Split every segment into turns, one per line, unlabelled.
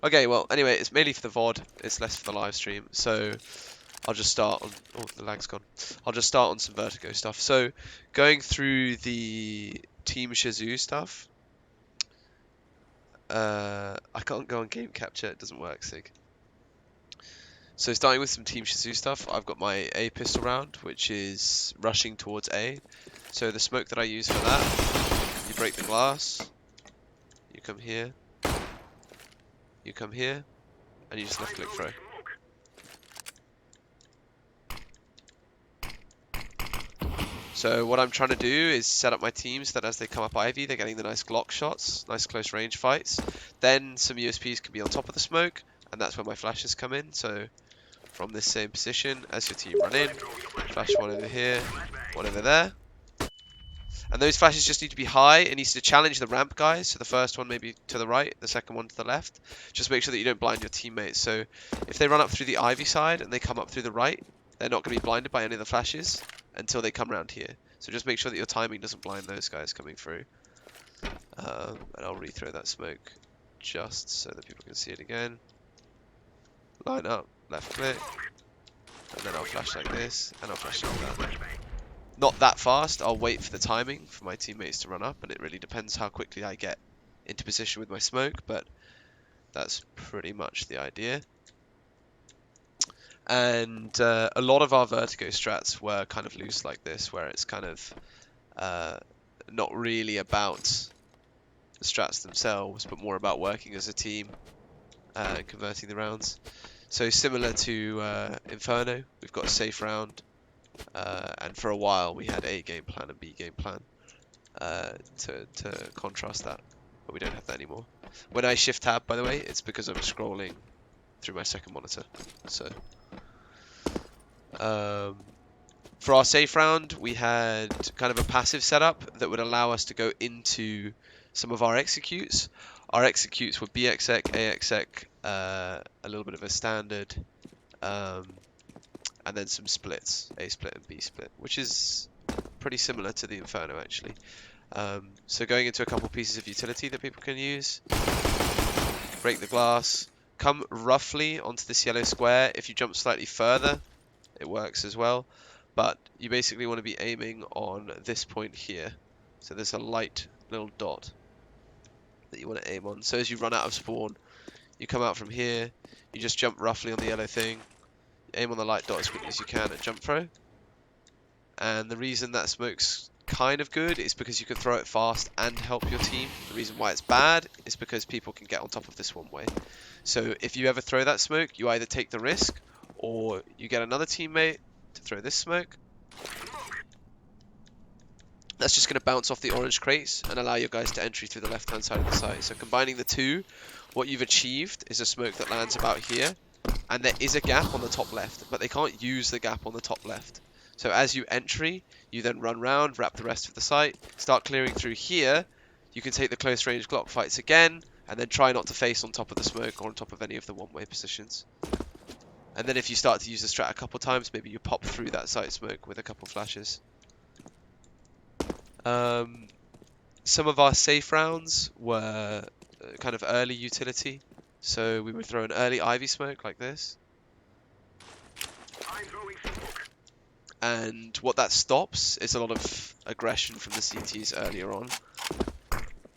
Okay, well, anyway, it's mainly for the VOD. It's less for the live stream. So I'll just start on... Oh, the lag's gone. I'll just start on some Vertigo stuff. So going through the Team Shazoo stuff. I can't go on game capture. It doesn't work, Sig. So starting with some Team Shazoo stuff, I've got my A pistol round, which is rushing towards A. So the smoke that I use for that, you break the glass, you come here, and you just left click throw. So what I'm trying to do is set up my team so that as they come up Ivy, they're getting the nice Glock shots, nice close range fights. Then some USPs can be on top of the smoke, and that's where my flashes come in. So from this same position, as your team run in, flash one over here, one over there. And those flashes just need to be high. It needs to challenge the ramp guys. So the first one maybe to the right, the second one to the left. Just make sure that you don't blind your teammates. So if they run up through the Ivy side and they come up through the right, they're not going to be blinded by any of the flashes until they come around here. So just make sure that your timing doesn't blind those guys coming through. And I'll rethrow that smoke just so that people can see it again. Line up, left click. And then I'll flash like this, and I'll flash like that. Not that fast. I'll wait for the timing for my teammates to run up, and it really depends how quickly I get into position with my smoke, but that's pretty much the idea. And a lot of our Vertigo strats were kind of loose like this, where it's kind of not really about the strats themselves, but more about working as a team and converting the rounds. So similar to Inferno, we've got a safe round. And for a while we had A game plan and B game plan to contrast that, but we don't have that anymore. When I shift tab, by the way, it's because I'm scrolling through my second monitor. So for our safe round, we had kind of a passive setup that would allow us to go into some of our executes. Our executes were BXEC, AXEC, a little bit of a standard, and then some splits, A split and B split, which is pretty similar to the Inferno actually. So going into a couple pieces of utility that people can use. Break the glass, come roughly onto this yellow square. If you jump slightly further, it works as well. But you basically want to be aiming on this point here. So there's a light little dot that you want to aim on. So as you run out of spawn, you come out from here, you just jump roughly on the yellow thing, aim on the light dot as quickly as you can and jump throw. And the reason that smoke's kind of good is because you can throw it fast and help your team. The reason why it's bad is because people can get on top of this one way. So if you ever throw that smoke, you either take the risk or you get another teammate to throw this smoke. That's just going to bounce off the orange crates and allow your guys to entry through the left hand side of the site. So combining the two, what you've achieved is a smoke that lands about here. And there is a gap on the top left, but they can't use the gap on the top left. So as you entry, you then run round, wrap the rest of the site, start clearing through here. You can take the close range Glock fights again, and then try not to face on top of the smoke or on top of any of the one-way positions. And then if you start to use the strat a couple times, maybe you pop through that site smoke with a couple flashes. Some of our safe rounds were kind of early utility. So we would throw an early Ivy smoke like this. And what that stops is a lot of aggression from the CTs earlier on.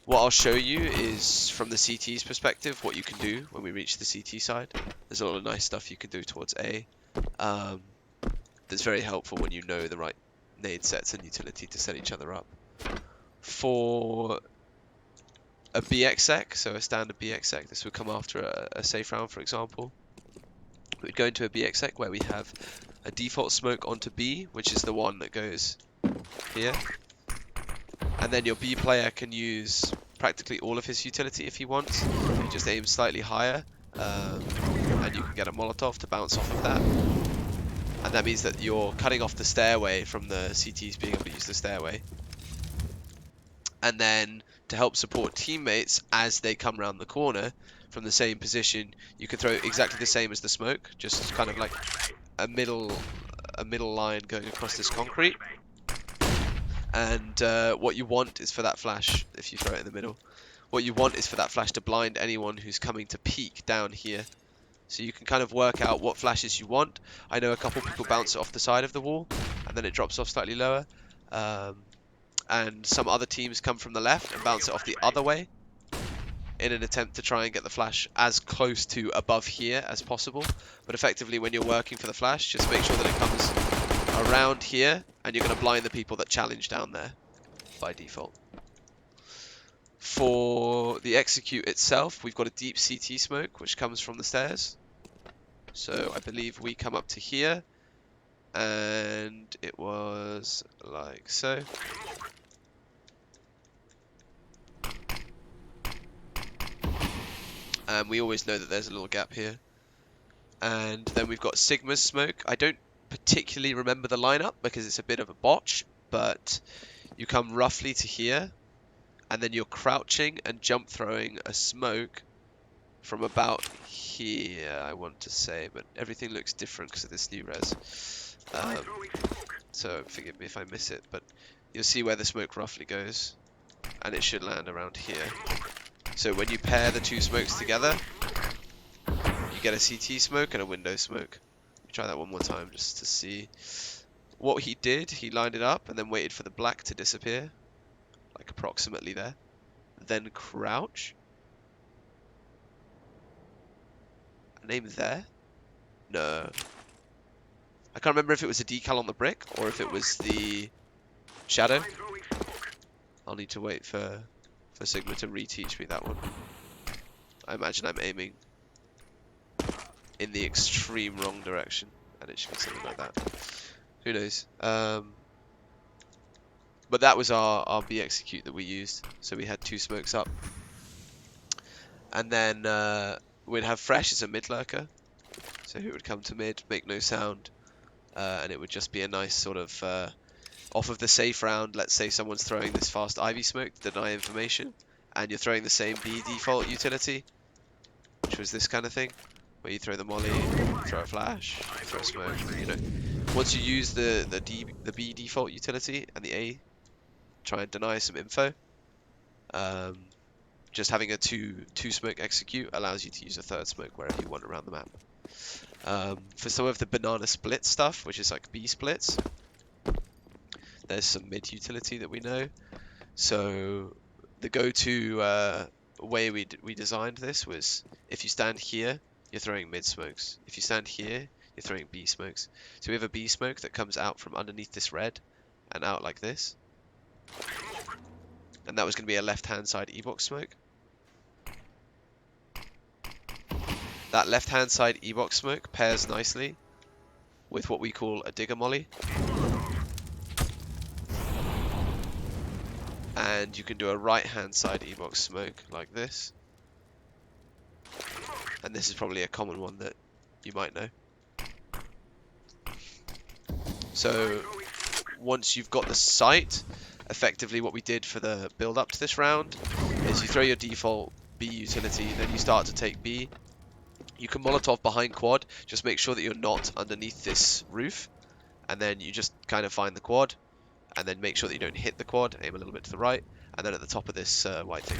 What I'll show you is from the CT's perspective what you can do when we reach the CT side. There's a lot of nice stuff you can do towards A. That's very helpful when you know the right nade sets and utility to set each other up. For a BXEC, so a standard BXEC, this would come after a safe round, for example. We'd go into a BXEC where we have a default smoke onto B, which is the one that goes here. And then your B player can use practically all of his utility if he wants. He just aims slightly higher, and you can get a Molotov to bounce off of that. And that means that you're cutting off the stairway from the CTs being able to use the stairway. And then to help support teammates as they come around the corner from the same position, you can throw exactly the same as the smoke, just kind of like a middle line going across this concrete. And what you want is for that flash, if you throw it in the middle, what you want is for that flash to blind anyone who's coming to peek down here. So you can kind of work out what flashes you want. I know a couple people bounce it off the side of the wall, and then it drops off slightly lower. And some other teams come from the left and bounce it off the other way in an attempt to try and get the flash as close to above here as possible. But effectively, when you're working for the flash, just make sure that it comes around here, and you're going to blind the people that challenge down there by default. For the execute itself, we've got a deep CT smoke, which comes from the stairs. So I believe we come up to here, and it was like so. And we always know that there's a little gap here. And then we've got Sigma's smoke. I don't particularly remember the lineup because it's a bit of a botch, but you come roughly to here, and then you're crouching and jump throwing a smoke from about here, I want to say, but everything looks different because of this new res. So forgive me if I miss it, but you'll see where the smoke roughly goes, and it should land around here. So when you pair the two smokes together, you get a CT smoke and a window smoke. Try that one more time just to see what he did. He lined it up and then waited for the black to disappear, like approximately there. Then crouch. A name there? No. I can't remember if it was a decal on the brick or if it was the shadow. I'll need to wait for Sigma to reteach me that one. I imagine I'm aiming in the extreme wrong direction, and it should be something like that. Who knows? But that was our B execute that we used. So we had two smokes up, and then we'd have fresh as a mid lurker. So he would come to mid, make no sound, and it would just be a nice sort of off of the safe round. Let's say someone's throwing this fast Ivy smoke to deny information, and you're throwing the same B default utility, which was this kind of thing, where you throw the molly, throw a flash, throw a smoke. You know, once you use the B default utility and the A, try and deny some info. Just having a two smoke execute allows you to use a third smoke wherever you want around the map. For some of the banana split stuff, which is like B splits, there's some mid utility that we know. So the go-to way we designed this was, if you stand here, you're throwing mid smokes. If you stand here, you're throwing B smokes. So we have a B smoke that comes out from underneath this red and out like this. And that was going to be a left-hand side E-box smoke. That left-hand side E-box smoke pairs nicely with what we call a digger molly. And you can do a right-hand side E-box smoke like this. And this is probably a common one that you might know. So once you've got the sight, effectively what we did for the build up to this round is you throw your default B utility, then you start to take B. You can Molotov behind quad, just make sure that you're not underneath this roof, and then you just kind of find the quad, and then make sure that you don't hit the quad, aim a little bit to the right, and then at the top of this white thing,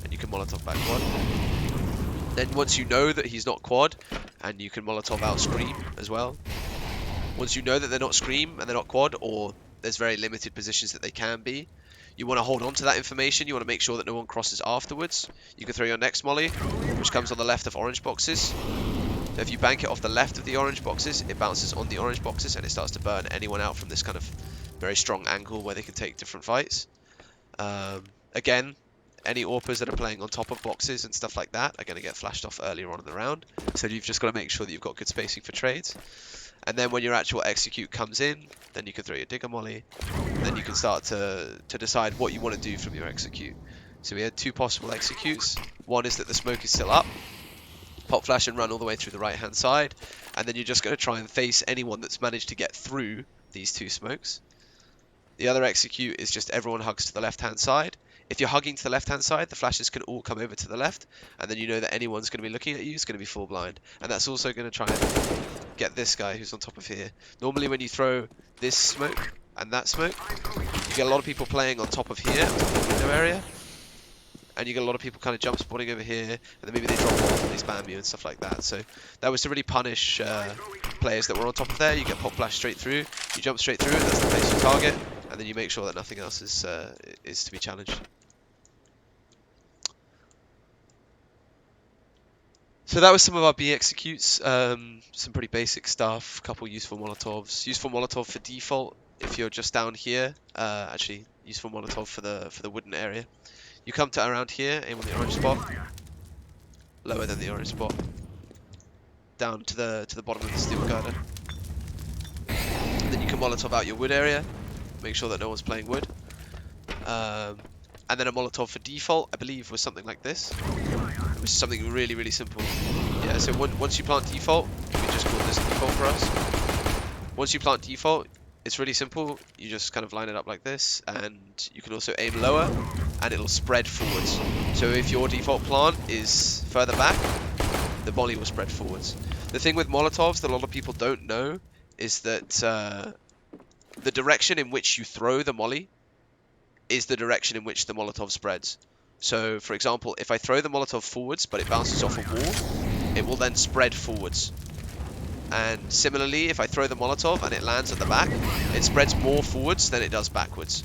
and you can Molotov back quad. Then once you know that he's not quad, and you can Molotov out scream as well. Once you know that they're not scream and they're not quad, or there's very limited positions that they can be, you want to hold on to that information. You want to make sure that no one crosses afterwards. You can throw your next molly, which comes on the left of orange boxes. So if you bank it off the left of the orange boxes, it bounces on the orange boxes and it starts to burn anyone out from this kind of very strong angle where they can take different fights. Again, any AWPers that are playing on top of boxes and stuff like that are going to get flashed off earlier on in the round. So you've just got to make sure that you've got good spacing for trades. And then when your actual execute comes in, then you can throw your digger molly. Then you can start to decide what you want to do from your execute. So we had two possible executes. One is that the smoke is still up. Pop flash and run all the way through the right hand side. And then you're just going to try and face anyone that's managed to get through these two smokes. The other execute is just everyone hugs to the left hand side. If you're hugging to the left hand side, the flashes can all come over to the left, and then you know that anyone's going to be looking at you is going to be full blind. And that's also going to try and get this guy who's on top of here. Normally when you throw this smoke and that smoke, you get a lot of people playing on top of here, on top of the window area, and you get a lot of people kind of jump spawning over here, and then maybe they drop off and they spam you and stuff like that. So that was to really punish players that were on top of there. You get pop flash straight through, you jump straight through, and that's the place you target, and then you make sure that nothing else is to be challenged. So that was some of our B executes, some pretty basic stuff, couple useful Molotovs. Useful Molotov for default if you're just down here. Actually, useful Molotov for the wooden area. You come to around here, aim on the orange spot, lower than the orange spot, down to the bottom of the steel girder. And then you can Molotov out your wood area, make sure that no one's playing wood. And then a Molotov for default, I believe, was something like this, which is something really, really simple. Yeah, so once you plant default, we just call this default for us. Once you plant default, it's really simple. You just kind of line it up like this, and you can also aim lower, and it'll spread forwards. So if your default plant is further back, the volley will spread forwards. The thing with Molotovs that a lot of people don't know is that the direction in which you throw the molly is the direction in which the Molotov spreads. So, for example, if I throw the Molotov forwards, but it bounces off a wall, it will then spread forwards. And similarly, if I throw the Molotov and it lands at the back, it spreads more forwards than it does backwards.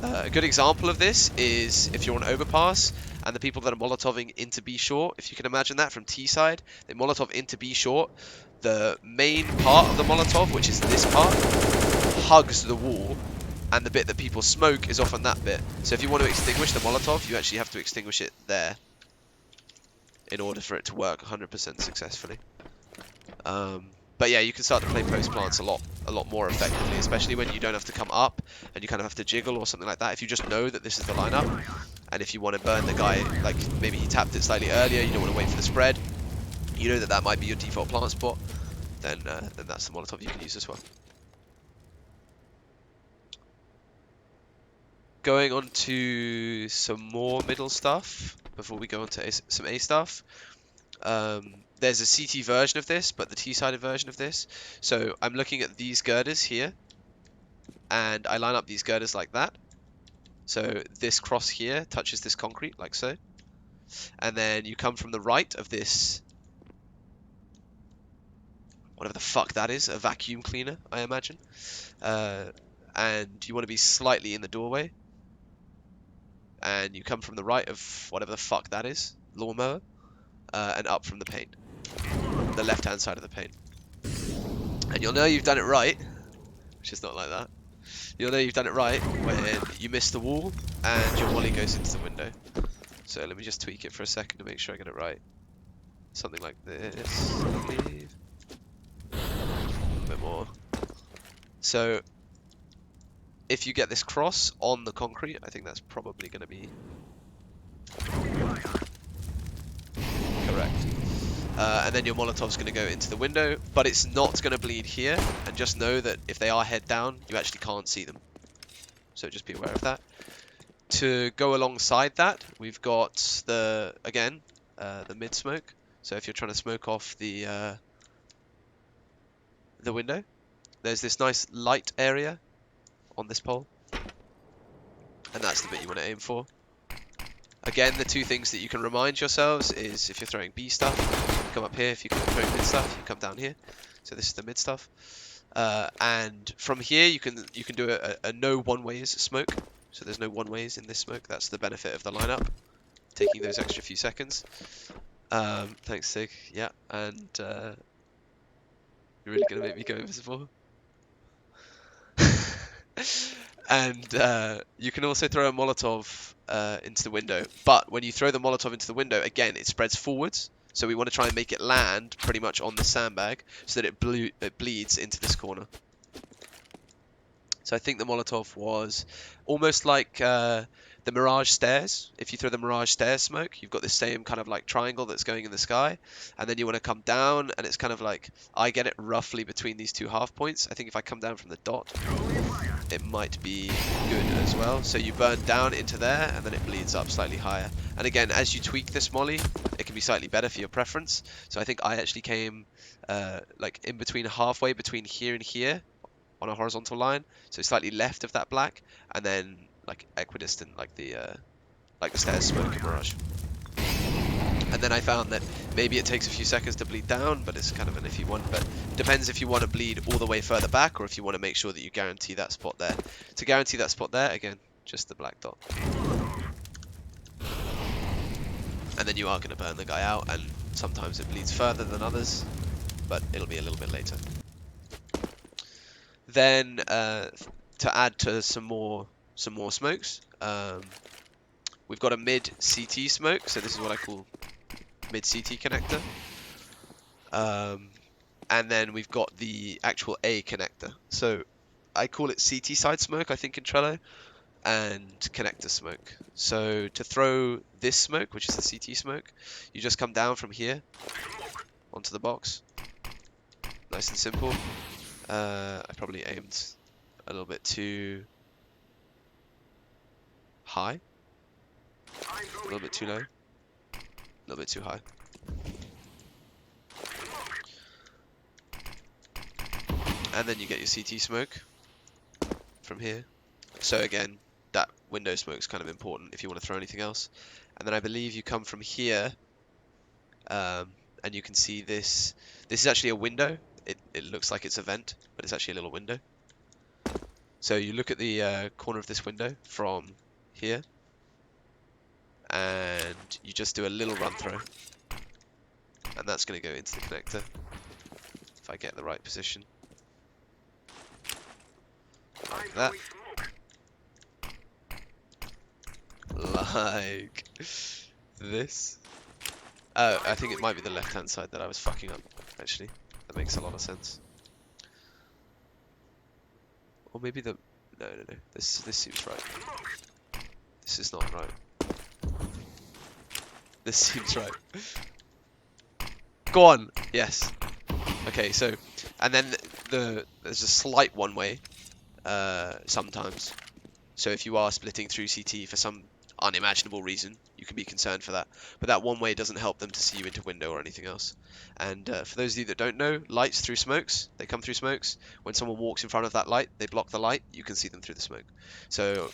A good example of this is if you're on overpass, and the people that are Molotoving into B short, if you can imagine that from T side, they Molotov into B short, the main part of the Molotov, which is this part, hugs the wall, and the bit that people smoke is often that bit. So if you want to extinguish the Molotov, you actually have to extinguish it there in order for it to work 100% successfully. But yeah, you can start to play post plants a lot more effectively, especially when you don't have to come up and you kind of have to jiggle or something like that. If you just know that this is the lineup, and if you want to burn the guy, like maybe he tapped it slightly earlier, you don't want to wait for the spread, you know that that might be your default plant spot, then that's the Molotov you can use as well. Going on to some more middle stuff before we go on to some A stuff. There's a CT version of this, but the T-sided version of this. So I'm looking at these girders here, and I line up these girders like that. So this cross here touches this concrete, like so. And then you come from the right of this, whatever the fuck that is, a vacuum cleaner, I imagine. And you want to be slightly in the doorway. And you come from the right of whatever the fuck that is, lawnmower, and up from the paint, the left-hand side of the paint. And you'll know you've done it right, which is not like that. You'll know you've done it right when you miss the wall and your volley goes into the window. So let me just tweak it for a second to make sure I get it right. Something like this, I believe. A bit more. So if you get this cross on the concrete, I think that's probably going to be correct. And then your Molotov's going to go into the window, but it's not going to bleed here. And just know that if they are head down, you actually can't see them. So just be aware of that. To go alongside that, we've got the mid smoke. So if you're trying to smoke off the window, there's this nice light area on this pole, and that's the bit you want to aim for. Again, the two things that you can remind yourselves is if you're throwing B stuff, you come up here. If you're throwing mid stuff, you come down here. So this is the mid stuff. And from here, you can do a no one-ways smoke. So there's no one-ways in this smoke. That's the benefit of the lineup, taking those extra few seconds. Thanks, Sig. Yeah, and you're really gonna make me go invisible. And you can also throw a Molotov into the window, but when you throw the Molotov into the window, again, it spreads forwards. So we want to try and make it land pretty much on the sandbag so that it bleeds into this corner. So I think the Molotov was almost like the Mirage stairs. If you throw the Mirage stairs smoke, you've got this same kind of like triangle that's going in the sky, and then you want to come down, and it's kind of like, I get it roughly between these two half points. I think if I come down from the dot, it might be good as well. So you burn down into there, and then it bleeds up slightly higher. And again, as you tweak this molly, it can be slightly better for your preference. So I think I actually came like in between, halfway between here and here on a horizontal line, so slightly left of that black, and then like equidistant, like like the stairs smoke in Mirage. And then I found that maybe it takes a few seconds to bleed down, but it's kind of an iffy one. But it depends if you want to bleed all the way further back or if you want to make sure that you guarantee that spot there. To guarantee that spot there, again, just the black dot. And then you are going to burn the guy out, and sometimes it bleeds further than others, but it'll be a little bit later. Then to add to some more smokes, we've got a mid CT smoke, so this is what I call mid CT connector. And then we've got the actual A connector. So I call it CT side smoke, I think, in Trello, and connector smoke. So to throw this smoke, which is the CT smoke, you just come down from here onto the box. Nice and simple. I probably aimed a little bit too high. A little bit too low. A little bit too high. And then you get your CT smoke from here. So again, that window smoke is kind of important if you want to throw anything else. And then I believe you come from here, and you can see this. This is actually a window. It looks like it's a vent, but it's actually a little window. So you look at the corner of this window from here, and you just do a little run throw. And that's going to go into the connector, if I get the right position. Like that. Like this. Oh, I think it might be the left-hand side that I was fucking up, actually. That makes a lot of sense. Or maybe the... No. This seems right. This is not right. This seems right. Go on! Yes. Okay, so... And then there's a slight one-way, sometimes. So if you are splitting through CT for some unimaginable reason, you can be concerned for that. But that one way doesn't help them to see you into window or anything else. And for those of you that don't know, lights through smokes, they come through smokes. When someone walks in front of that light, they block the light, you can see them through the smoke. So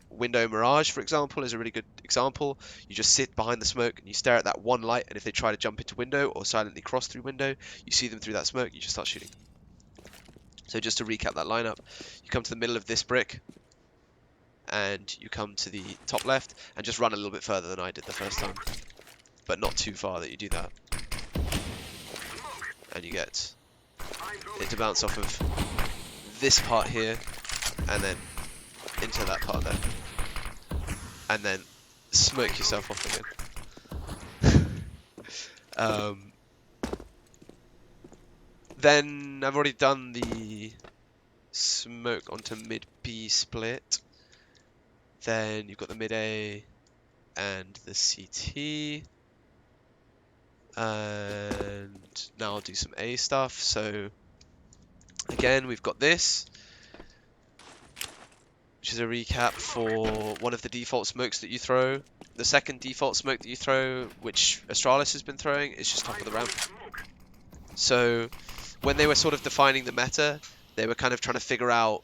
window mirage, for example, is a really good example. You just sit behind the smoke and you stare at that one light, and if they try to jump into window or silently cross through window, you see them through that smoke, you just start shooting. So just to recap that lineup, you come to the middle of this brick, and you come to the top left and just run a little bit further than I did the first time, but not too far that you do that, and you get it to bounce off of this part here and then into that part there, and then smoke yourself off again. Then I've already done the smoke onto mid B split. Then you've got the mid A and the CT. And now I'll do some A stuff. So again, we've got this, which is a recap for one of the default smokes that you throw. The second default smoke that you throw, which Astralis has been throwing, is just top of the ramp. So when they were sort of defining the meta, they were kind of trying to figure out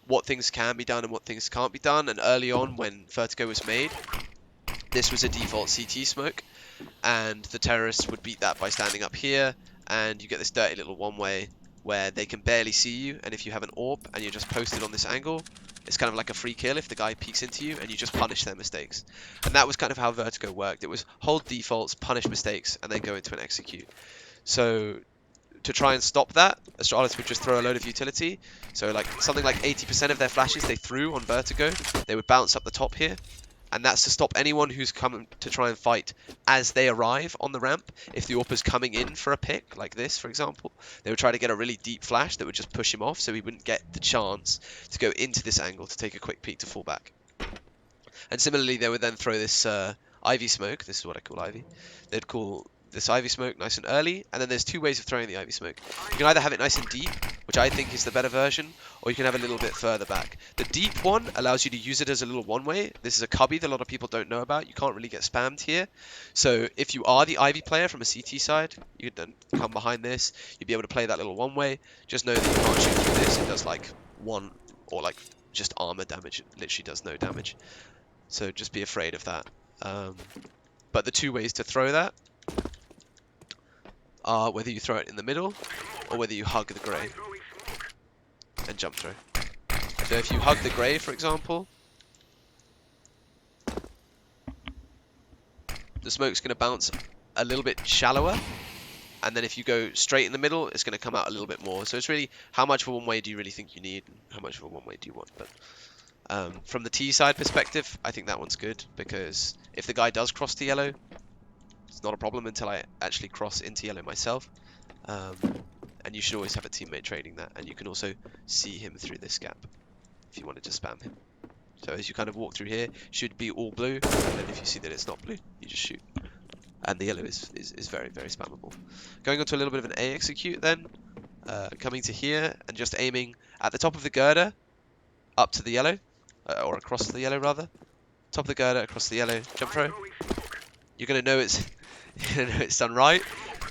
what things can be done and what things can't be done. And early on, when Vertigo was made, this was a default CT smoke, and the terrorists would beat that by standing up here, and you get this dirty little one-way where they can barely see you, and if you have an AWP and you're just posted on this angle, it's kind of like a free kill if the guy peeks into you, and you just punish their mistakes. And that was kind of how Vertigo worked. It was hold defaults, punish mistakes, and then go into an execute. So to try and stop that, Astralis would just throw a load of utility. So like something like 80% of their flashes they threw on Vertigo, they would bounce up the top here. And that's to stop anyone who's coming to try and fight as they arrive on the ramp. If the AWPer's coming in for a pick, like this, for example, they would try to get a really deep flash that would just push him off, so he wouldn't get the chance to go into this angle to take a quick peek to fall back. And similarly, they would then throw this Ivy smoke. This is what I call Ivy. They'd call this Ivy smoke nice and early, and then there's two ways of throwing the Ivy smoke. You can either have it nice and deep, which I think is the better version, or you can have a little bit further back. The deep one allows you to use it as a little one-way. This is a cubby that a lot of people don't know about. You can't really get spammed here. So if you are the Ivy player from a CT side, you can then come behind this. You'd be able to play that little one-way. Just know that you can't shoot through this. It does like one, or like just armor damage. It literally does no damage. So just be afraid of that. But the two ways to throw that are whether you throw it in the middle or whether you hug the grey and jump throw. So if you hug the grey, for example, the smoke's going to bounce a little bit shallower, and then if you go straight in the middle, it's going to come out a little bit more. So it's really how much of a one way do you really think you need, and how much of a one way do you want. But from the T side perspective, I think that one's good, because if the guy does cross to yellow, it's not a problem until I actually cross into yellow myself. And you should always have a teammate trading that, and you can also see him through this gap if you wanted to spam him. So as you kind of walk through here, should be all blue, and then if you see that it's not blue, you just shoot. And the yellow is very, very spammable. Going on to a little bit of an A execute then, coming to here and just aiming at the top of the girder, up to the yellow, or across the yellow rather. Top of the girder, across the yellow, jump throw. You're gonna know it's done right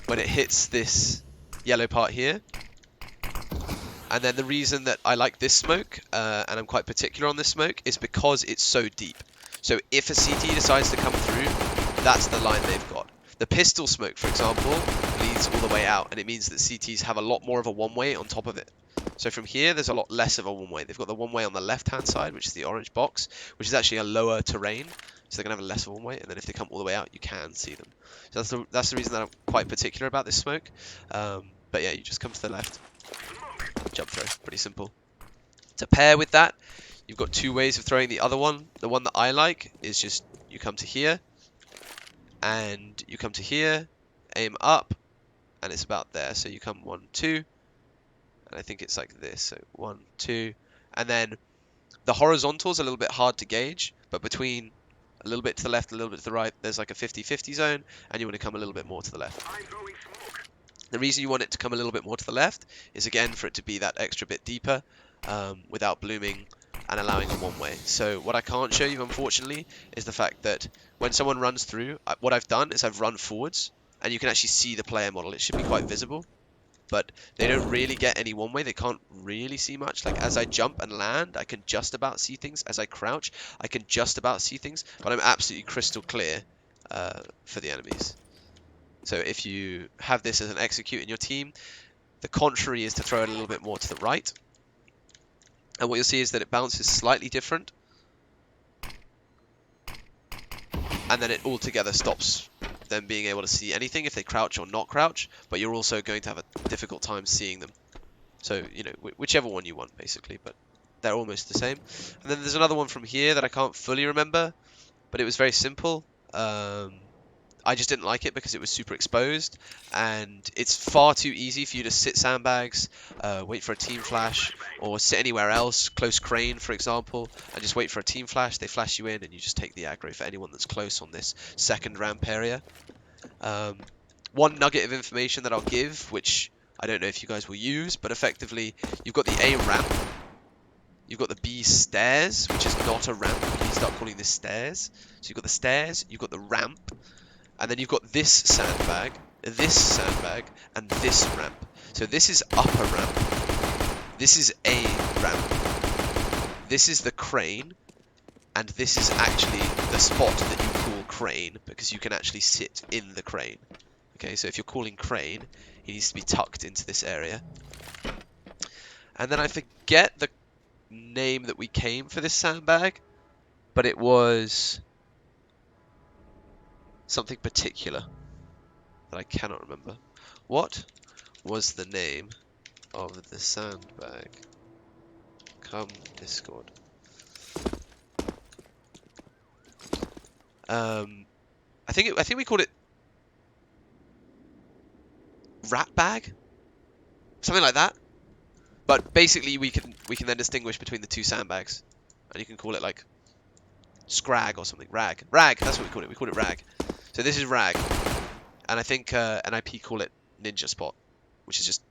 when it hits this yellow part here. And then the reason that I like this smoke, and I'm quite particular on this smoke, is because it's so deep. So if a CT decides to come through, that's the line they've got. The pistol smoke, for example, leads all the way out, and it means that CTs have a lot more of a one-way on top of it. So from here, there's a lot less of a one-way. They've got the one-way on the left-hand side, which is the orange box, which is actually a lower terrain, so they're going to have a less of a one-way, and then if they come all the way out, you can see them. So that's the reason that I'm quite particular about this smoke. But yeah, you just come to the left. Jump throw, pretty simple. To pair with that, you've got two ways of throwing the other one. The one that I like is just you come to here, and you come to here, aim up, and it's about there. So you come 1, 2, and I think it's like this. So 1, 2, and then the horizontal is a little bit hard to gauge, but between a little bit to the left, a little bit to the right, there's like a 50-50 zone, and you want to come a little bit more to the left. The reason you want it to come a little bit more to the left is, again, for it to be that extra bit deeper without blooming and allowing a one-way. So what I can't show you, unfortunately, is the fact that when someone runs through, what I've done is I've run forwards, and you can actually see the player model. It should be quite visible, but they don't really get any one-way. They can't really see much. Like, as I jump and land, I can just about see things. As I crouch, I can just about see things, but I'm absolutely crystal clear for the enemies. So if you have this as an execute in your team, the contrary is to throw it a little bit more to the right. And what you'll see is that it bounces slightly different. And then it altogether stops them being able to see anything if they crouch or not crouch, but you're also going to have a difficult time seeing them. So, you know, whichever one you want, basically, but they're almost the same. And then there's another one from here that I can't fully remember, but it was very simple. I just didn't like it because it was super exposed, and it's far too easy for you to sit sandbags, wait for a team flash, or sit anywhere else, close crane for example, and just wait for a team flash. They flash you in, and you just take the aggro for anyone that's close on this second ramp area. One nugget of information that I'll give, which I don't know if you guys will use, but effectively you've got the A ramp, you've got the B stairs, which is not a ramp. You start calling this stairs. So you've got the stairs, you've got the ramp, and then you've got this sandbag, and this ramp. So this is upper ramp. This is A ramp. This is the crane, and this is actually the spot that you call crane, because you can actually sit in the crane. Okay, so if you're calling crane, he needs to be tucked into this area. And then I forget the name that we came for this sandbag, but it was something particular that I cannot remember. What was the name of the sandbag? Come Discord. I think we called it rat bag, something like that. But basically, we can then distinguish between the two sandbags, and you can call it like scrag or something. Rag. That's what we call it. We call it rag. So this is rag, and I think NIP call it ninja spot, which is just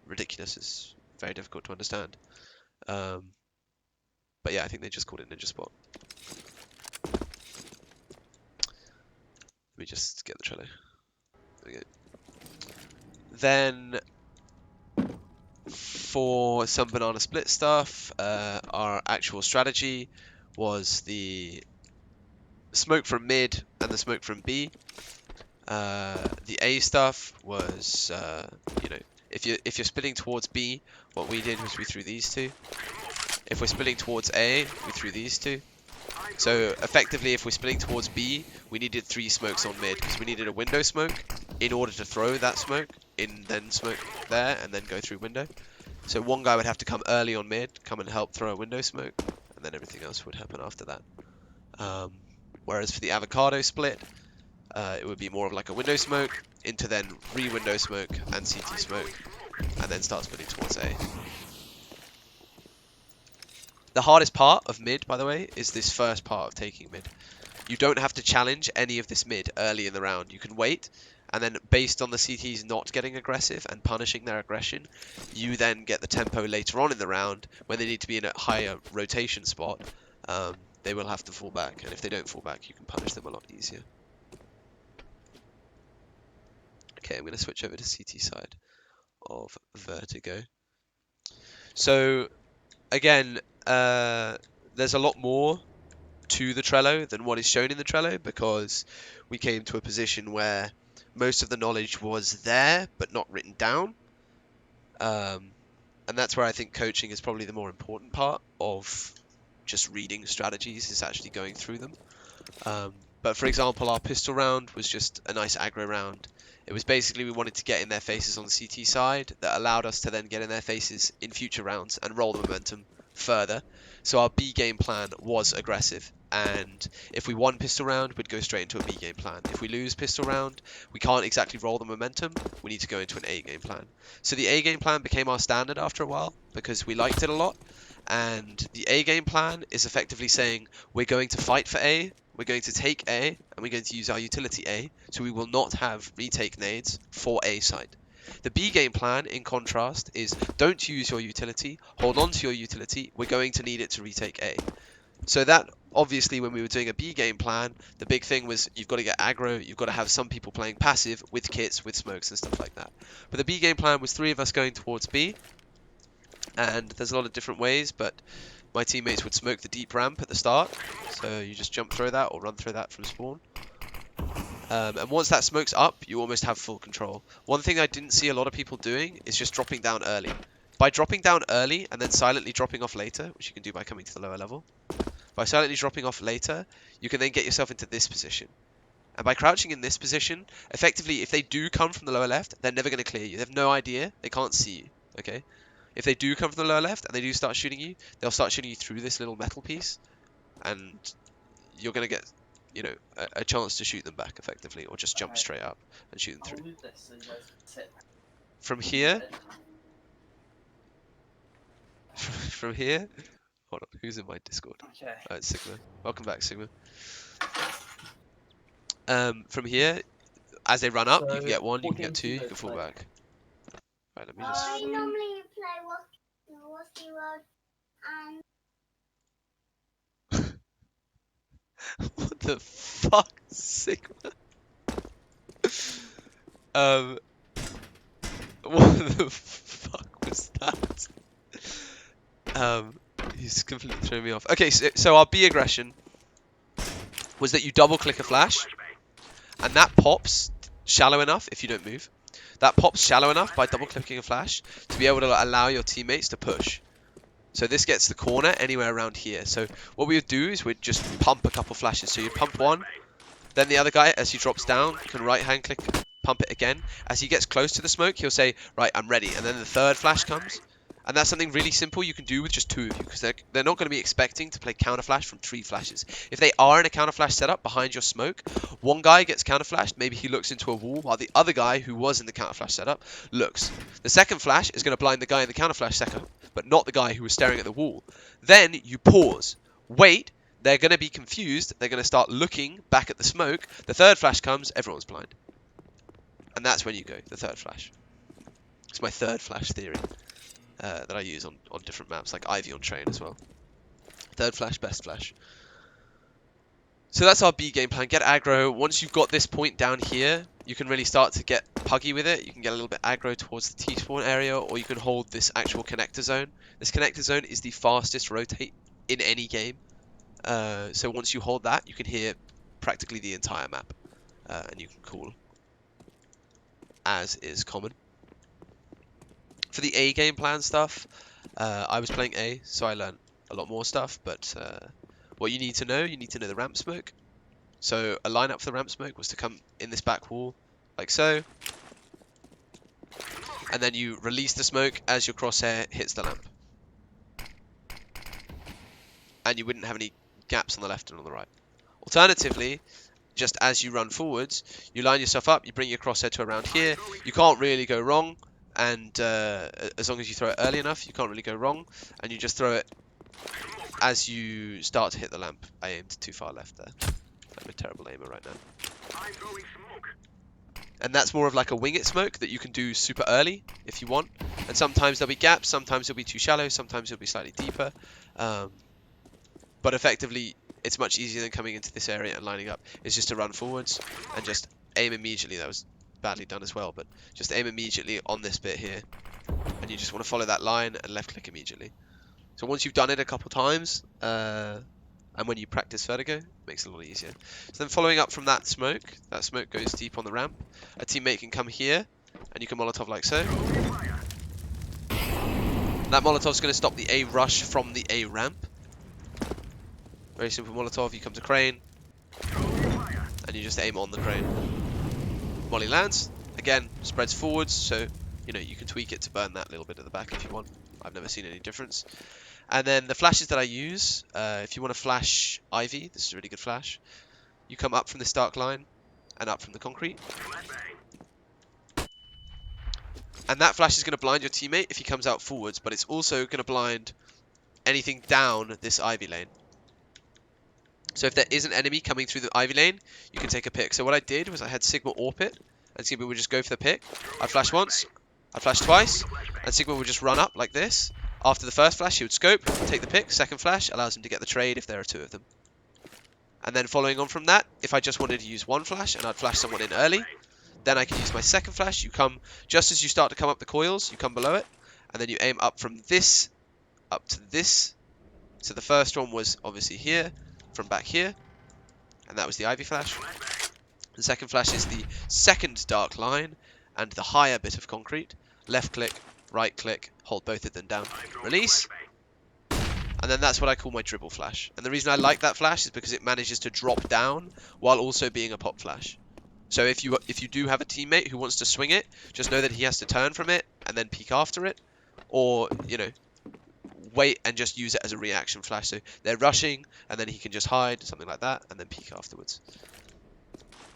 ridiculous. It's very difficult to understand. But yeah, I think they just called it ninja spot. Let me just get the Trello. There we go. Then for some banana split stuff, our actual strategy was the smoke from mid and the smoke from B. The A stuff was, you know, if you're splitting towards B, what we did was we threw these two. If we're splitting towards A, we threw these two. So effectively, if we're splitting towards B, we needed 3 smokes on mid because we needed a window smoke in order to throw that smoke in, then smoke there, and then go through window. So one guy would have to come early on mid, come and help throw a window smoke, and then everything else would happen after that. Whereas for the avocado split, it would be more of like a window smoke into then re-window smoke and CT smoke, and then start splitting towards A. The hardest part of mid, by the way, is this first part of taking mid. You don't have to challenge any of this mid early in the round. You can wait, and then based on the CTs not getting aggressive and punishing their aggression, you then get the tempo later on in the round when they need to be in a higher rotation spot. They will have to fall back, and if they don't fall back, you can punish them a lot easier. Okay, I'm going to switch over to CT side of Vertigo. So, again, there's a lot more to the Trello than what is shown in the Trello because we came to a position where most of the knowledge was there but not written down. And that's where I think coaching is probably the more important part of just reading strategies, is actually going through them. But for example, our pistol round was just a nice aggro round. It was basically we wanted to get in their faces on the CT side that allowed us to then get in their faces in future rounds and roll the momentum further. So our B game plan was aggressive, and if we won pistol round, we'd go straight into a B game plan. If we lose pistol round, we can't exactly roll the momentum, we need to go into an A game plan. So the A game plan became our standard after a while because we liked it a lot, and the A game plan is effectively saying we're going to fight for A, we're going to take A, and we're going to use our utility A, so we will not have retake nades for A side. The B game plan, in contrast, is don't use your utility, hold on to your utility, we're going to need it to retake A. So that, obviously, when we were doing a B game plan, the big thing was you've got to get aggro, you've got to have some people playing passive with kits, with smokes and stuff like that. But the B game plan was 3 of us going towards B, and there's a lot of different ways, but my teammates would smoke the deep ramp at the start, so you just jump through that or run through that from spawn. And once that smoke's up, you almost have full control. One thing I didn't see a lot of people doing is just dropping down early. By dropping down early and then silently dropping off later, which you can do by coming to the lower level, by silently dropping off later, you can then get yourself into this position. And by crouching in this position, effectively, if they do come from the lower left, they're never going to clear you. They have no idea. They can't see you, okay? If they do come from the lower left and they do start shooting you, they'll start shooting you through this little metal piece, and you're going to get, you know, a chance to shoot them back effectively, or just jump straight up and shoot them through. From here, from here, hold on, who's in my Discord?
Okay.
It's Sigma. Welcome back, Sigma. From here, as they run up, you can get 1, you can get 2, you can fall back. Right, let me just.
I normally play Wacky World and
What the fuck, Sigma? What the fuck was that? He's completely thrown me off. Okay, so our B aggression was that you double click a flash, and that pops shallow enough if you don't move. That pops shallow enough by double clicking a flash to be able to allow your teammates to push. So this gets the corner anywhere around here. So what we would do is we'd just pump a couple flashes. So you'd pump one, then the other guy, as he drops down, can right hand click, pump it again. As he gets close to the smoke, he'll say, right, I'm ready. And then the third flash comes. And that's something really simple you can do with just 2 of you, because they're not going to be expecting to play counter flash from 3 flashes. If they are in a counter flash setup behind your smoke, one guy gets counter flashed, maybe he looks into a wall, while the other guy who was in the counter flash setup looks. The second flash is going to blind the guy in the counter flash setup, but not the guy who was staring at the wall. Then you pause, wait, they're going to be confused, they're going to start looking back at the smoke, the third flash comes, everyone's blind. And that's when you go, the third flash. It's my third flash theory. That I use on different maps, like Ivy on train as well. Third flash, best flash. So that's our B game plan. Get aggro. Once you've got this point down here, you can really start to get puggy with it. You can get a little bit aggro towards the T-spawn area, or you can hold this actual connector zone. This connector zone is the fastest rotate in any game. So once you hold that, you can hear practically the entire map, and you can call as is common. For the A game plan stuff, I was playing A, so I learned a lot more stuff, but what you need to know the ramp smoke. So a lineup for the ramp smoke was to come in this back wall, like so, and then you release the smoke as your crosshair hits the lamp. And you wouldn't have any gaps on the left and on the right. Alternatively, just as you run forwards, you line yourself up, you bring your crosshair to around here, you can't really go wrong, and as long as you throw it early enough, you can't really go wrong, and you just throw it as you start to hit the lamp. I aimed too far left there. I'm a terrible aimer right now. And that's more of like a wing it smoke that you can do super early if you want. And sometimes there'll be gaps, sometimes it'll be too shallow, sometimes it'll be slightly deeper. But effectively, it's much easier than coming into this area and lining up. It's just to run forwards and just aim immediately. That was badly done as well, but just aim immediately on this bit here. And you just want to follow that line and left click immediately. So once you've done it a couple times, and when you practice Vertigo, it makes it a lot easier. So then following up from that smoke goes deep on the ramp. A teammate can come here, and you can Molotov like so. That Molotov's going to stop the A rush from the A ramp. Very simple Molotov, you come to crane, and you just aim on the crane. Molly lands, again, spreads forwards, so, you know, you can tweak it to burn that little bit at the back if you want. I've never seen any difference. And then the flashes that I use, if you want to flash Ivy, this is a really good flash. You come up from this dark line, and up from the concrete. And that flash is going to blind your teammate if he comes out forwards, but it's also going to blind anything down this Ivy lane. So if there is an enemy coming through the Ivy lane, you can take a pick. So what I did was I had Sigma AWP it, and Sigma would just go for the pick. I'd flash once, I'd flash twice, and Sigma would just run up like this. After the first flash, he would scope, take the pick. Second flash allows him to get the trade if there are two of them. And then following on from that, if I just wanted to use one flash and I'd flash someone in early, then I can use my second flash. You come, just as you start to come up the coils, you come below it, and then you aim up from this up to this. So the first one was obviously here, from back here, and that was the Ivy flash. The second flash is the second dark line and the higher bit of concrete. Left click, right click, hold both of them down, release, and then that's what I call my dribble flash. And the reason I like that flash is because it manages to drop down while also being a pop flash. So if you do have a teammate who wants to swing it, just know that he has to turn from it and then peek after it, or, you know, wait and just use it as a reaction flash. So they're rushing, and then he can just hide, something like that, and then peek afterwards.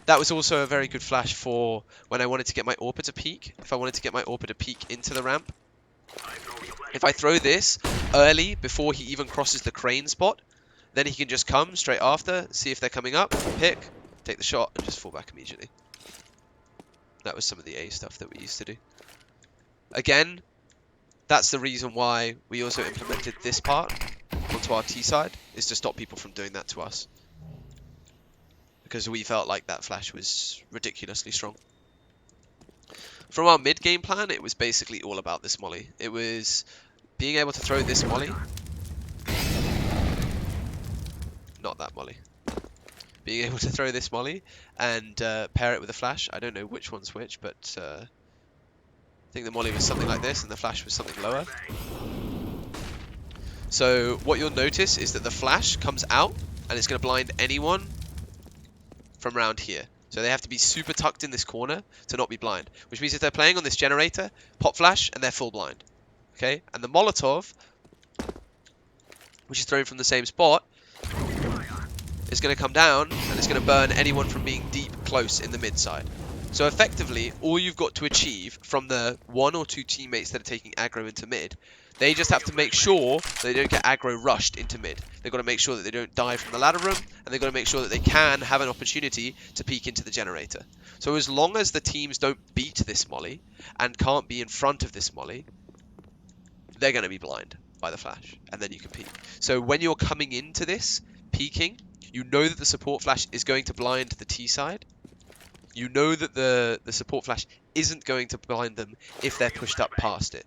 That was also a very good flash for when I wanted to get my AWPer to peek. If I wanted to get my AWPer to peek into the ramp, if I throw this early before he even crosses the crane spot, then he can just come straight after, see if they're coming up, pick, take the shot, and just fall back immediately. That was some of the A stuff that we used to do. Again, that's the reason why we also implemented this part onto our T side, is to stop people from doing that to us. Because we felt like that flash was ridiculously strong. From our mid-game plan, it was basically all about this molly. It was being able to throw this molly. Not that molly. Being able to throw this molly and pair it with a flash. I don't know which one's which, but I think the molly was something like this and the flash was something lower. So what you'll notice is that the flash comes out and it's going to blind anyone from around here. So they have to be super tucked in this corner to not be blind. Which means if they're playing on this generator, pop flash and they're full blind. Okay? And the Molotov, which is thrown from the same spot, is going to come down and it's going to burn anyone from being deep close in the mid side. So effectively, all you've got to achieve from the one or two teammates that are taking aggro into mid, they just have to make sure they don't get aggro rushed into mid. They've got to make sure that they don't die from the ladder room, and they've got to make sure that they can have an opportunity to peek into the generator. So as long as the teams don't beat this molly, and can't be in front of this molly, they're going to be blind by the flash, and then you can peek. So when you're coming into this, peeking, you know that the support flash is going to blind the T side. You know that the support flash isn't going to blind them if they're pushed up past it.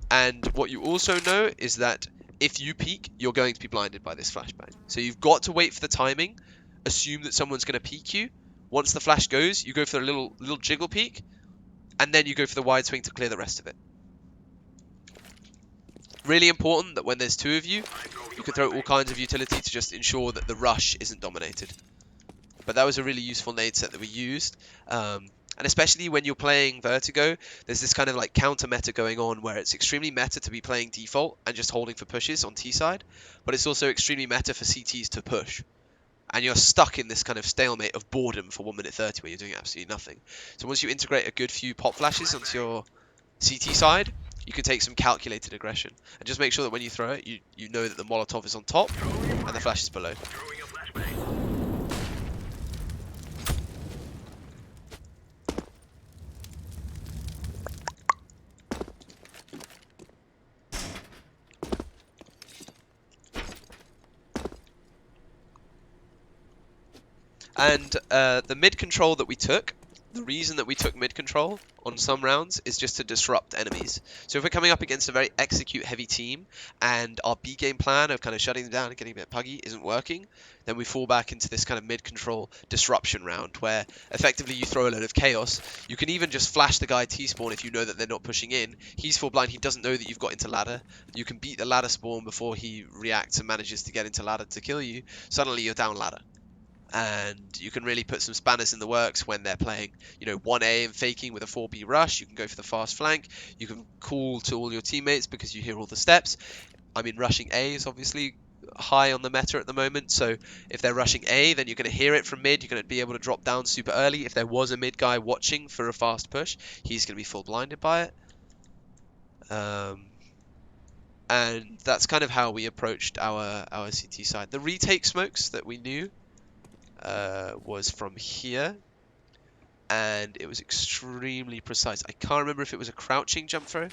And what you also know is that if you peek, you're going to be blinded by this flashbang. So you've got to wait for the timing assume that someone's going to peek you. Once the flash goes, you go for a little jiggle peek, and then you go for the wide swing to clear the rest of it. Really important that when there's two of you, you can throw all kinds of utility to just ensure that the rush isn't dominated. But that was a really useful nade set that we used. And especially when you're playing Vertigo, there's this kind of like counter meta going on where it's extremely meta to be playing default and just holding for pushes on T side, but it's also extremely meta for CTs to push. And you're stuck in this kind of stalemate of boredom for 1 minute 30 where you're doing absolutely nothing. So once you integrate a good few pop flashes onto your CT side, you can take some calculated aggression. And just make sure that when you throw it, you know that the Molotov is on top and the flash is below. And the mid control that we took, the reason that we took mid control on some rounds is just to disrupt enemies. So if we're coming up against a very execute heavy team and our B game plan of kind of shutting them down and getting a bit puggy isn't working, then we fall back into this kind of mid control disruption round where effectively you throw a load of chaos. You can even just flash the guy T-spawn if you know that they're not pushing in. He's full blind, he doesn't know that you've got into ladder. You can beat the ladder spawn before he reacts and manages to get into ladder to kill you. Suddenly you're down ladder. And you can really put some spanners in the works when they're playing, 1A and faking with a 4B rush. You can go for the fast flank. You can call to all your teammates because you hear all the steps. I mean, rushing A is obviously high on the meta at the moment. So if they're rushing A, then you're going to hear it from mid. You're going to be able to drop down super early. If there was a mid guy watching for a fast push, he's going to be full blinded by it. And that's kind of how we approached our CT side. The retake smokes that we knew was from here, and it was extremely precise. I can't remember if it was a crouching jump throw.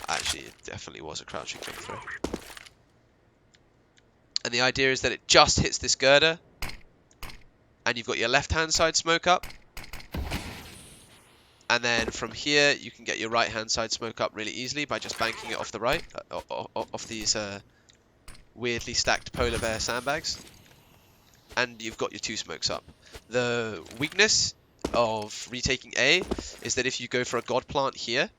Actually, it definitely was a crouching jump throw. And the idea is that it just hits this girder, and you've got your left-hand side smoke up. And then from here, you can get your right-hand side smoke up really easily by just banking it off the right, off these weirdly stacked polar bear sandbags. And you've got your two smokes up. The weakness of retaking A is that if you go for a god plant here,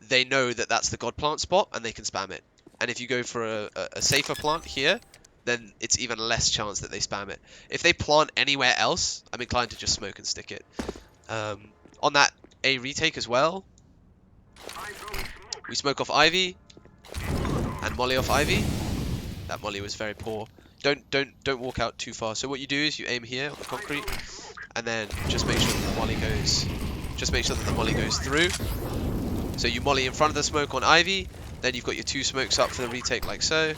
they know that that's the god plant spot and they can spam it. And if you go for a safer plant here, then it's even less chance that they spam it. If they plant anywhere else, I'm inclined to just smoke and stick it. On that A retake as well, we smoke off Ivy and molly off Ivy. That molly was very poor. Don't walk out too far. So what you do is you aim here on the concrete, and then just make sure that the molly goes. Just make sure that the molly goes through. So you molly in front of the smoke on Ivy, then you've got your two smokes up for the retake like so.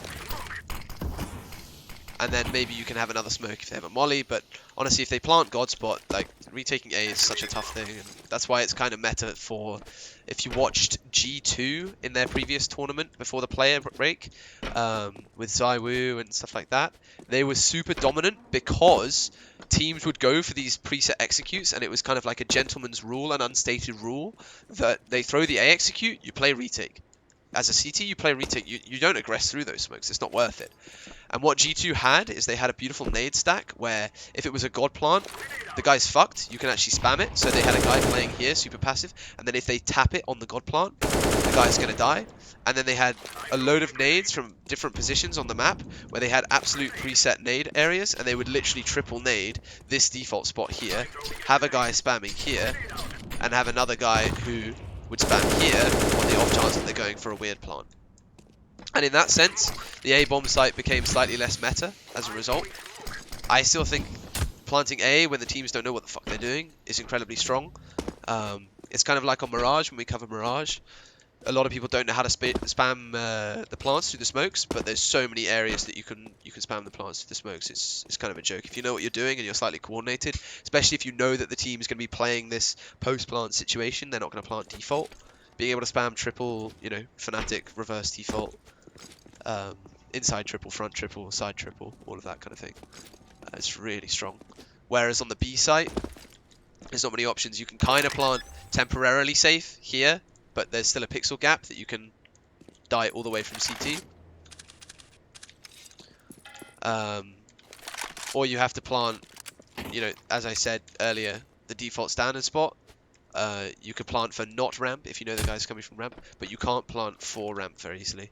And then maybe you can have another smoke if they have a molly, but honestly, if they plant God Spot, like, retaking A is such a tough thing, and that's why it's kind of meta for, if you watched G2 in their previous tournament before the player break, with Zaiwu and stuff like that, they were super dominant because teams would go for these preset executes, and it was kind of like a gentleman's rule, an unstated rule, that they throw the A execute, you play retake. As a CT, you play retake, you don't aggress through those smokes, it's not worth it. And what G2 had is they had a beautiful nade stack where if it was a god plant, the guy's fucked, you can actually spam it. So they had a guy playing here, super passive, and then if they tap it on the god plant, the guy's going to die. And then they had a load of nades from different positions on the map where they had absolute preset nade areas, and they would literally triple nade this default spot here, have a guy spamming here, and have another guy who would spam here on the off chance that they're going for a weird plant. And in that sense, the A-bomb site became slightly less meta as a result. I still think planting A when the teams don't know what the fuck they're doing is incredibly strong. It's kind of like on Mirage when we cover Mirage. A lot of people don't know how to spam the plants through the smokes, but there's so many areas that you can spam the plants through the smokes. It's kind of a joke. If you know what you're doing and you're slightly coordinated, especially if you know that the team is going to be playing this post-plant situation, they're not going to plant default. Being able to spam triple, Fnatic, reverse default, inside triple, front triple, side triple, all of that kind of thing. It's really strong. Whereas on the B site, there's not many options. You can kind of plant temporarily safe here, but there's still a pixel gap that you can die all the way from CT. or you have to plant, you know, as I said earlier, the default standard spot. You could plant for not ramp if you know the guy's coming from ramp, but you can't plant for ramp very easily.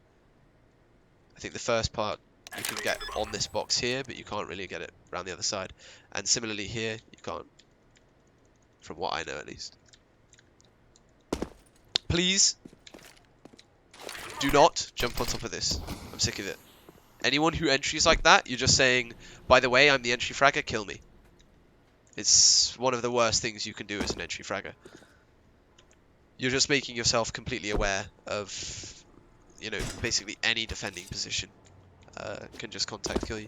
I think the first part you can get on this box here, but you can't really get it around the other side. And similarly here, you can't, from what I know at least. Please do not jump on top of this. I'm sick of it. Anyone who entries like that, you're just saying, by the way, I'm the entry fragger, kill me. It's one of the worst things you can do as an entry fragger. You're just making yourself completely aware of, you know, basically any defending position can just contact kill you.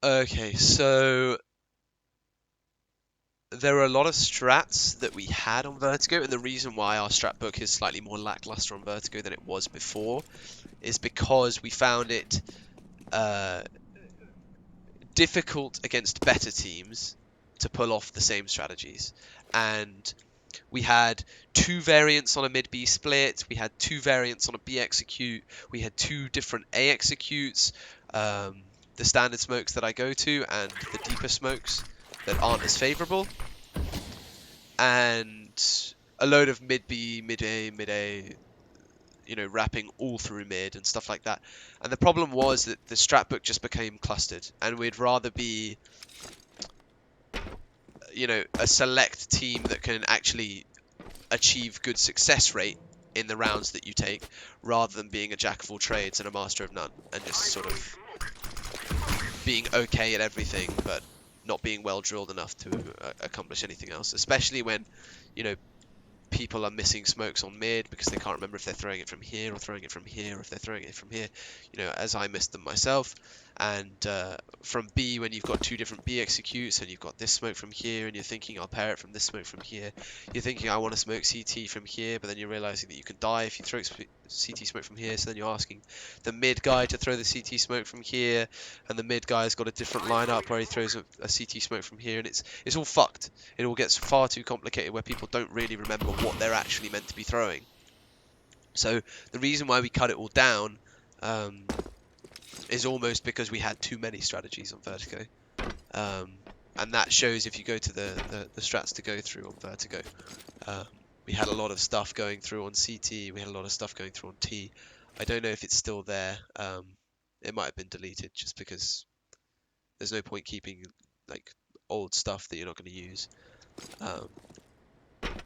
Okay, so there are a lot of strats that we had on Vertigo, and the reason why our strat book is slightly more lackluster on Vertigo than it was before is because we found it difficult against better teams to pull off the same strategies. And we had 2 variants on a mid B split, we had 2 variants on a B execute, we had 2 different A executes, the standard smokes that I go to and the deeper smokes that aren't as favorable, and a load of mid B, mid A, you know, wrapping all through mid and stuff like that. And the problem was that the strat book just became clustered, and we'd rather be, you know, a select team that can actually achieve good success rate in the rounds that you take, rather than being a jack of all trades and a master of none, and just sort of being okay at everything, but not being well drilled enough to accomplish anything else. Especially when, you know, people are missing smokes on mid because they can't remember if they're throwing it from here or throwing it from here, or if they're throwing it from here, you know, as I missed them myself. And from B, when you've got 2 different B executes and you've got this smoke from here and you're thinking I'll pair it from this smoke from here, you're thinking I want to smoke CT from here, but then you're realizing that you can die if you throw CT smoke from here, so then you're asking the mid guy to throw the CT smoke from here, and the mid guy's got a different lineup where he throws a CT smoke from here, and it's all fucked. It all gets far too complicated where people don't really remember what they're actually meant to be throwing. So the reason why we cut it all down is almost because we had too many strategies on Vertigo. And that shows if you go to the strats to go through on Vertigo. We had a lot of stuff going through on CT, we had a lot of stuff going through on T. I don't know if it's still there. It might have been deleted just because there's no point keeping like old stuff that you're not going to use.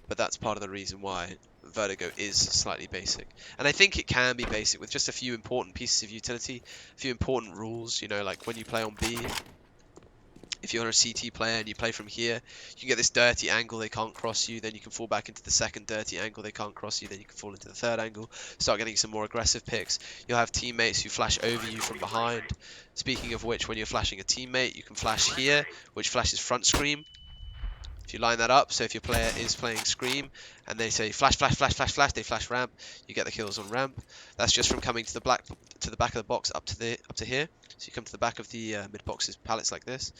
But that's part of the reason why Vertigo is slightly basic. And I think it can be basic with just a few important pieces of utility, a few important rules, you know, like when you play on B, if you're a CT player and you play from here, you can get this dirty angle, they can't cross you, then you can fall back into the second dirty angle, they can't cross you, then you can fall into the third angle, start getting some more aggressive picks. You'll have teammates who flash over you from behind. Speaking of which, when you're flashing a teammate, you can flash here, which flashes front scream. If you line that up, so if your player is playing Scream and they say flash, flash, flash, flash, flash, they flash ramp, you get the kills on ramp. That's just from coming to the back of the box up to here. So you come to the back of the mid box's pallets like this,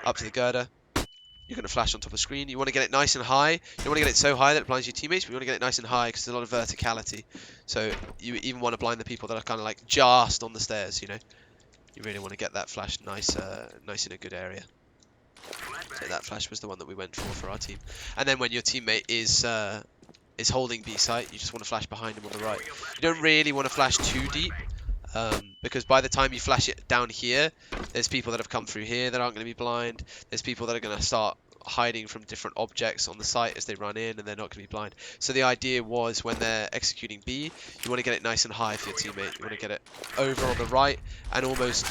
up to the girder. You're going to flash on top of screen. You want to get it nice and high. You don't want to get it so high that it blinds your teammates, but you want to get it nice and high because there's a lot of verticality. So you even want to blind the people that are kind of like just on the stairs, you know. You really want to get that flash nice in a good area. So that flash was the one that we went for our team. And then when your teammate is holding B site, you just want to flash behind him on the right. You don't really want to flash too deep, because by the time you flash it down here, there's people that have come through here that aren't going to be blind. There's people that are going to start hiding from different objects on the site as they run in, and they're not going to be blind. So the idea was when they're executing B, you want to get it nice and high for your teammate. You want to get it over on the right and almost...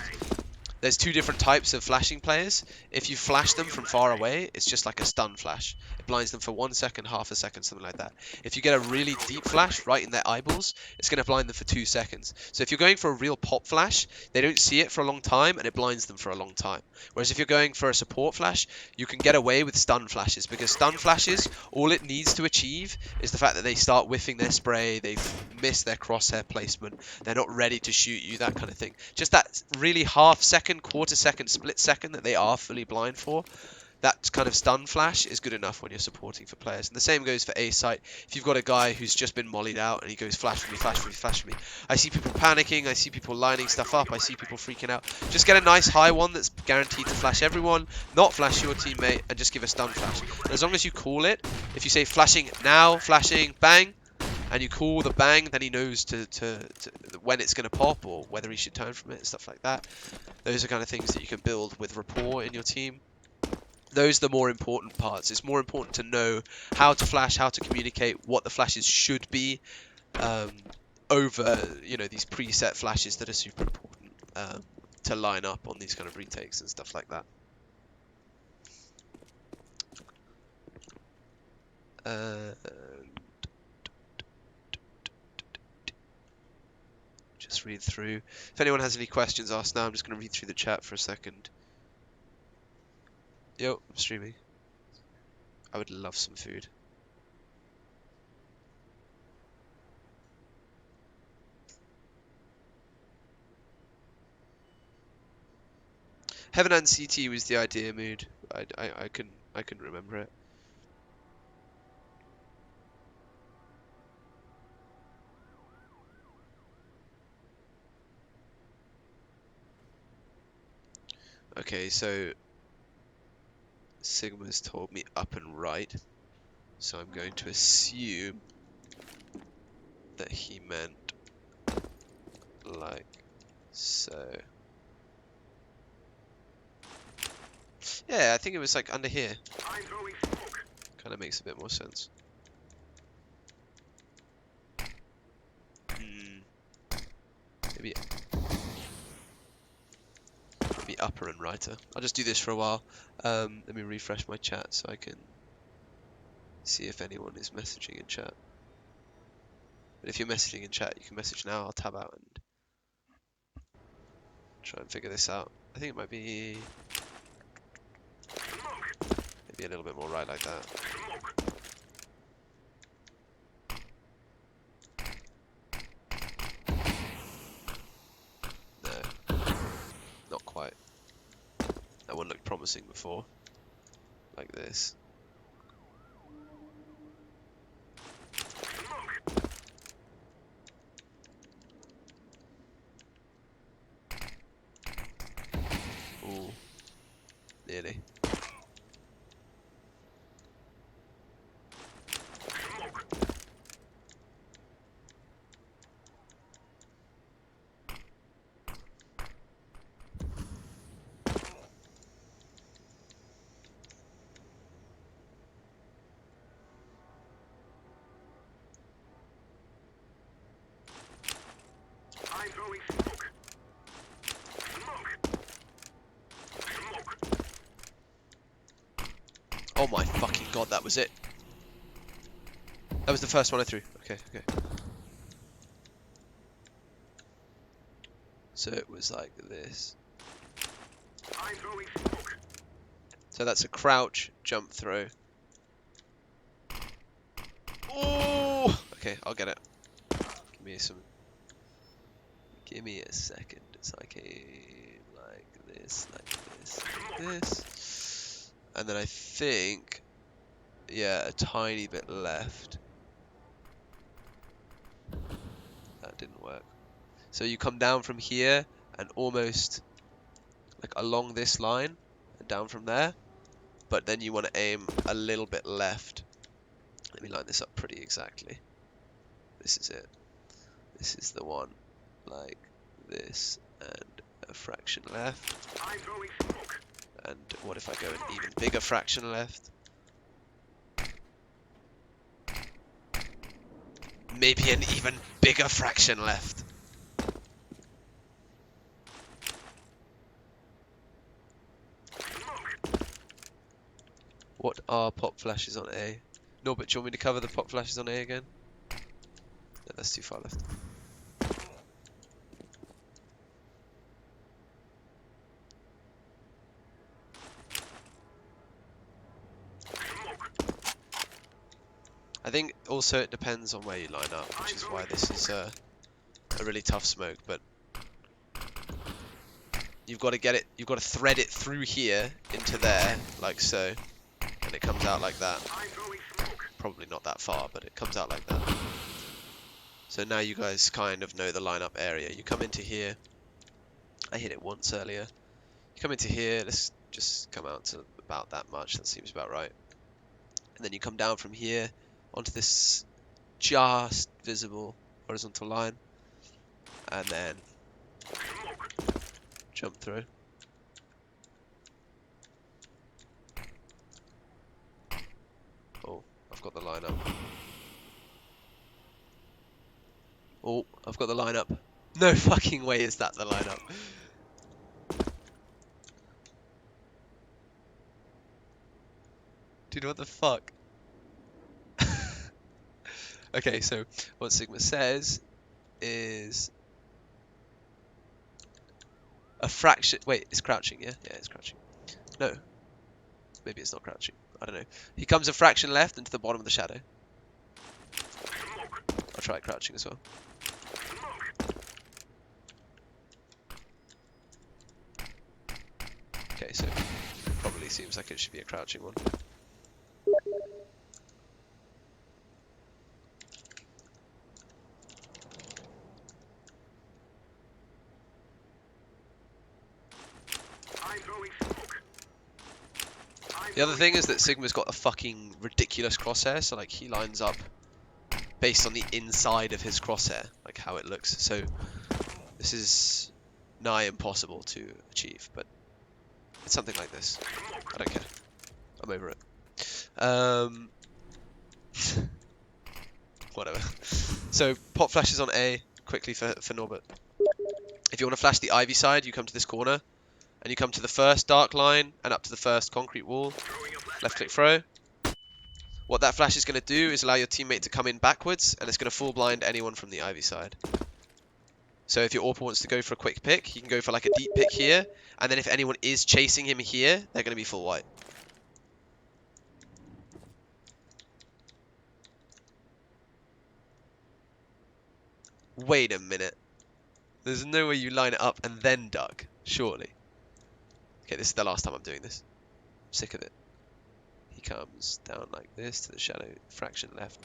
There's 2 different types of flashing players. If you flash them from far away, it's just like a stun flash. It blinds them for 1 second, half a second, something like that. If you get a really deep flash right in their eyeballs, it's going to blind them for 2 seconds. So if you're going for a real pop flash, they don't see it for a long time and it blinds them for a long time. Whereas if you're going for a support flash, you can get away with stun flashes, because stun flashes, all it needs to achieve is the fact that they start whiffing their spray, they've missed their crosshair placement, they're not ready to shoot you, that kind of thing. Just that really half second, quarter second, split second that they are fully blind for, that kind of stun flash is good enough when you're supporting for players. And the same goes for A site. If you've got a guy who's just been mollied out and he goes flash for me, flash for me, flash for me. I see people panicking, I see people lining stuff up, I see people freaking out. Just get a nice high one that's guaranteed to flash everyone, not flash your teammate, and just give a stun flash. And as long as you call it, if you say flashing now, flashing, bang, and you call the bang, then he knows to when it's going to pop or whether he should turn from it and stuff like that. Those are kind of things that you can build with rapport in your team. Those are the more important parts. It's more important to know how to flash, how to communicate, what the flashes should be, over these preset flashes that are super important to line up on these kind of retakes and stuff like that. Just read through. If anyone has any questions, ask now. I'm just going to read through the chat for a second. Yo, I'm streaming. I would love some food. Heaven and CT was the idea mood. I couldn't remember it. Okay, so Sigma's told me up and right, so I'm going to assume that he meant like so. Yeah, I think it was like under here. Kind of makes a bit more sense. Maybe upper and righter. I'll just do this for a while. Let me refresh my chat so I can see if anyone is messaging in chat. But if you're messaging in chat, you can message now. I'll tab out and try and figure this out. I think it might be maybe a little bit more right like that. No, not quite. That one looked promising before. Like this. Ooh, nearly. Oh my fucking god, that was it. That was the first one I threw. Okay. So it was like this. So that's a crouch, jump throw. Oh! Okay, I'll get it. Give me a second. It's like this, like this. And then I think, yeah, a tiny bit left. That didn't work. So you come down from here and almost like along this line and down from there. But then you want to aim a little bit left. Let me line this up pretty exactly. This is it. This is the one. Like this and a fraction left. And what if I go an even bigger fraction left? Maybe an even bigger fraction left. What are pop flashes on A? Norbert, do you want me to cover the pop flashes on A again? No, that's too far left. I think also it depends on where you line up, which is why this is a really tough smoke, but you've got to get it, you've got to thread it through here into there, like so, and it comes out like that. Probably not that far, but it comes out like that. So now you guys kind of know the lineup area. You come into here. I hit it once earlier. You come into here. Let's just come out to about that much. That seems about right. And then you come down from here onto this just visible horizontal line, and then jump through. Oh, I've got the line up. Oh, I've got the line up. No fucking way is that the lineup. Dude, what the fuck? Okay, so what Sigma says is a fraction. Wait, it's crouching, yeah? Yeah, it's crouching. No, maybe it's not crouching. I don't know. He comes a fraction left into the bottom of the shadow. I'll try crouching as well. Okay, so probably seems like it should be a crouching one. The other thing is that Sigma's got a fucking ridiculous crosshair, so like he lines up based on the inside of his crosshair, like how it looks. So this is nigh impossible to achieve, but it's something like this. I don't care. I'm over it. Whatever. So pop flashes on A quickly for Norbert. If you want to flash the Ivy side, you come to this corner and you come to the first dark line and up to the first concrete wall. Left click throw. What that flash is going to do is allow your teammate to come in backwards, and it's going to full blind anyone from the Ivy side. So if your AWPer wants to go for a quick pick, he can go for like a deep pick here, and then if anyone is chasing him here, they're going to be full white. Wait a minute. There's no way you line it up and then duck, surely. Okay, this is the last time I'm doing this. I'm sick of it. He comes down like this to the shadow, fraction left.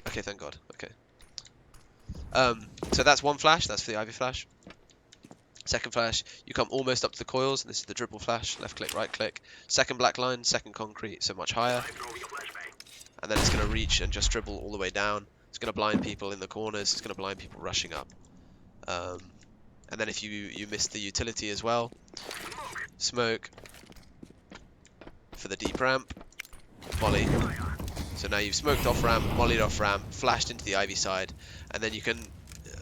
Okay, thank God. Okay. So that's one flash. That's for the Ivy flash. Second flash, you come almost up to the coils, and this is the dribble flash. Left click, right click. Second black line, second concrete, so much higher. And then it's going to reach and just dribble all the way down. It's going to blind people in the corners. It's going to blind people rushing up. And then if you miss the utility as well, smoke for the deep ramp, molly. So now you've smoked off ramp, mollied off ramp, flashed into the Ivy side, and then you can.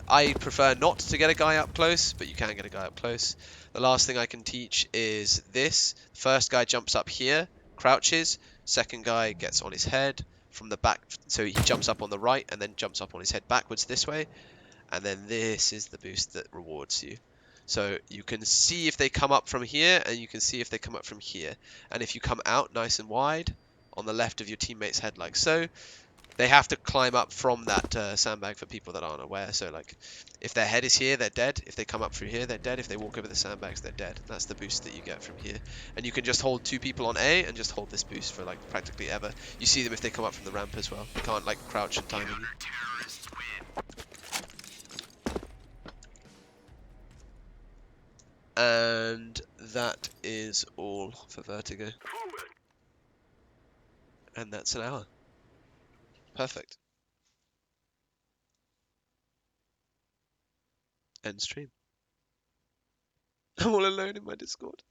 I prefer not to get a guy up close, but you can get a guy up close. The last thing I can teach is this. First guy jumps up here, crouches. Second guy gets on his head from the back, so he jumps up on the right and then jumps up on his head backwards this way. And then this is the boost that rewards you. So you can see if they come up from here, and you can see if they come up from here. And if you come out nice and wide on the left of your teammate's head like so, they have to climb up from that sandbag for people that aren't aware. So like, if their head is here, they're dead. If they come up through here, they're dead. If they walk over the sandbags, they're dead. That's the boost that you get from here. And you can just hold two people on A and just hold this boost for like practically ever. You see them if they come up from the ramp as well. You can't like crouch and timing you. And that is all for Vertigo. And that's an hour. Perfect. End stream. I'm all alone in my Discord.